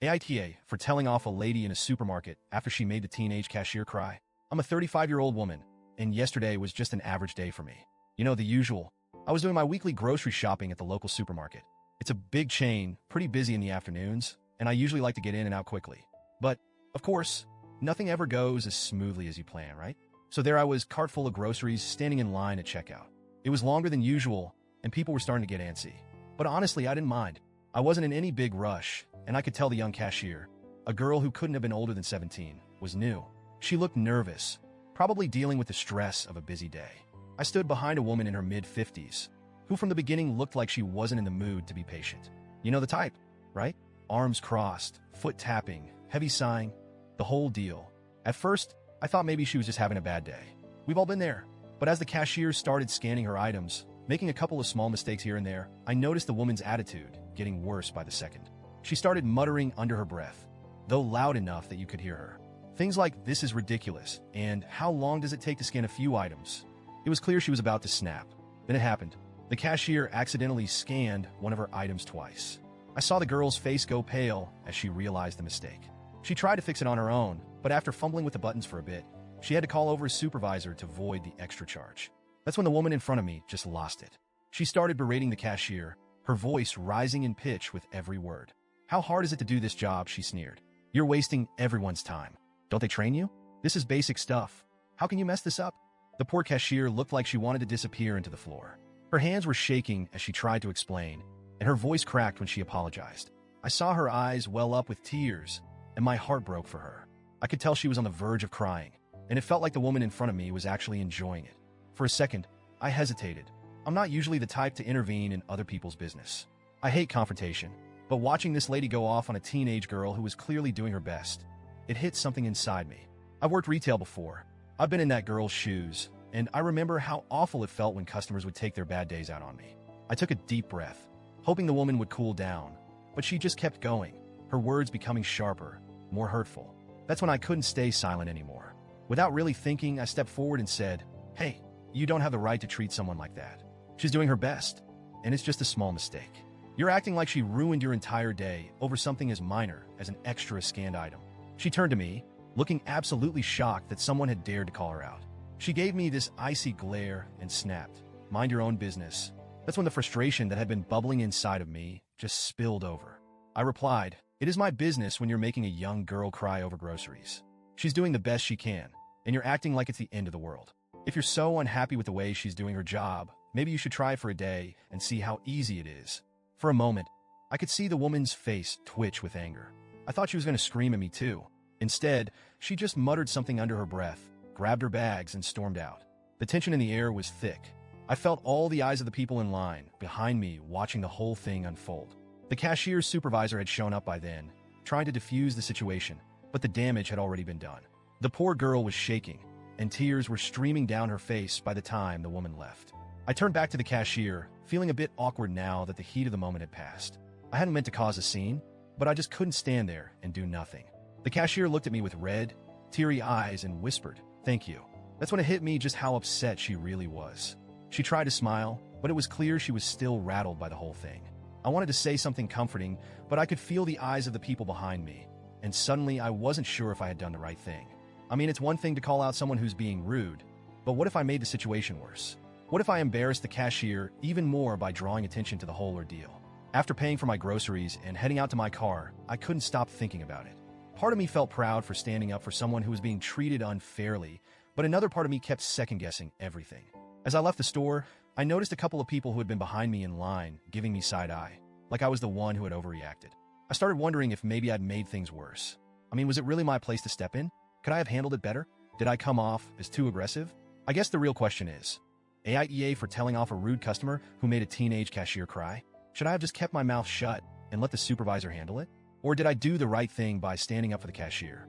AITA for telling off a lady in a supermarket after she made the teenage cashier cry. I'm a 35-year-old woman, and yesterday was just an average day for me. You know, the usual. I was doing my weekly grocery shopping at the local supermarket. It's a big chain, pretty busy in the afternoons, and I usually like to get in and out quickly. But, of course, nothing ever goes as smoothly as you plan, right? So there I was, cart full of groceries, standing in line at checkout. It was longer than usual, and people were starting to get antsy. But honestly, I didn't mind. I wasn't in any big rush, and I could tell the young cashier, a girl who couldn't have been older than 17, was new. She looked nervous, probably dealing with the stress of a busy day. I stood behind a woman in her mid-50s, who from the beginning looked like she wasn't in the mood to be patient. You know the type, right? Arms crossed, foot tapping, heavy sighing, the whole deal. At first, I thought maybe she was just having a bad day. We've all been there. But as the cashier started scanning her items, making a couple of small mistakes here and there, I noticed the woman's attitude getting worse by the second. She started muttering under her breath, though loud enough that you could hear her. Things like, "This is ridiculous," and "How long does it take to scan a few items?" It was clear she was about to snap. Then it happened. The cashier accidentally scanned one of her items twice. I saw the girl's face go pale as she realized the mistake. She tried to fix it on her own, but after fumbling with the buttons for a bit, she had to call over a supervisor to void the extra charge. That's when the woman in front of me just lost it. She started berating the cashier, her voice rising in pitch with every word. "How hard is it to do this job?" she sneered. "You're wasting everyone's time. Don't they train you? This is basic stuff. How can you mess this up?" The poor cashier looked like she wanted to disappear into the floor. Her hands were shaking as she tried to explain, and her voice cracked when she apologized. I saw her eyes well up with tears, and my heart broke for her. I could tell she was on the verge of crying, and it felt like the woman in front of me was actually enjoying it. For a second, I hesitated. I'm not usually the type to intervene in other people's business. I hate confrontation, but watching this lady go off on a teenage girl who was clearly doing her best, it hit something inside me. I've worked retail before. I've been in that girl's shoes, and I remember how awful it felt when customers would take their bad days out on me. I took a deep breath, hoping the woman would cool down, but she just kept going, her words becoming sharper, more hurtful. That's when I couldn't stay silent anymore. Without really thinking, I stepped forward and said, "Hey, you don't have the right to treat someone like that. She's doing her best, and it's just a small mistake. You're acting like she ruined your entire day over something as minor as an extra scanned item." She turned to me, looking absolutely shocked that someone had dared to call her out. She gave me this icy glare and snapped, "Mind your own business." That's when the frustration that had been bubbling inside of me just spilled over. I replied, "It is my business when you're making a young girl cry over groceries. She's doing the best she can, and you're acting like it's the end of the world. If you're so unhappy with the way she's doing her job, maybe you should try it for a day and see how easy it is." For a moment, I could see the woman's face twitch with anger. I thought she was going to scream at me too. Instead, she just muttered something under her breath, grabbed her bags, and stormed out. The tension in the air was thick. I felt all the eyes of the people in line behind me watching the whole thing unfold. The cashier's supervisor had shown up by then, trying to defuse the situation, but the damage had already been done. The poor girl was shaking, and tears were streaming down her face by the time the woman left. I turned back to the cashier, feeling a bit awkward now that the heat of the moment had passed. I hadn't meant to cause a scene, but I just couldn't stand there and do nothing. The cashier looked at me with red, teary eyes and whispered, "Thank you." That's when it hit me just how upset she really was. She tried to smile, but it was clear she was still rattled by the whole thing. I wanted to say something comforting, but I could feel the eyes of the people behind me, and suddenly I wasn't sure if I had done the right thing. I mean, it's one thing to call out someone who's being rude, but what if I made the situation worse? What if I embarrassed the cashier even more by drawing attention to the whole ordeal? After paying for my groceries and heading out to my car, I couldn't stop thinking about it. Part of me felt proud for standing up for someone who was being treated unfairly, but another part of me kept second-guessing everything. As I left the store, I noticed a couple of people who had been behind me in line giving me side-eye, like I was the one who had overreacted. I started wondering if maybe I'd made things worse. I mean, was it really my place to step in? Could I have handled it better? Did I come off as too aggressive? I guess the real question is, AITA for telling off a rude customer who made a teenage cashier cry? Should I have just kept my mouth shut and let the supervisor handle it? Or did I do the right thing by standing up for the cashier?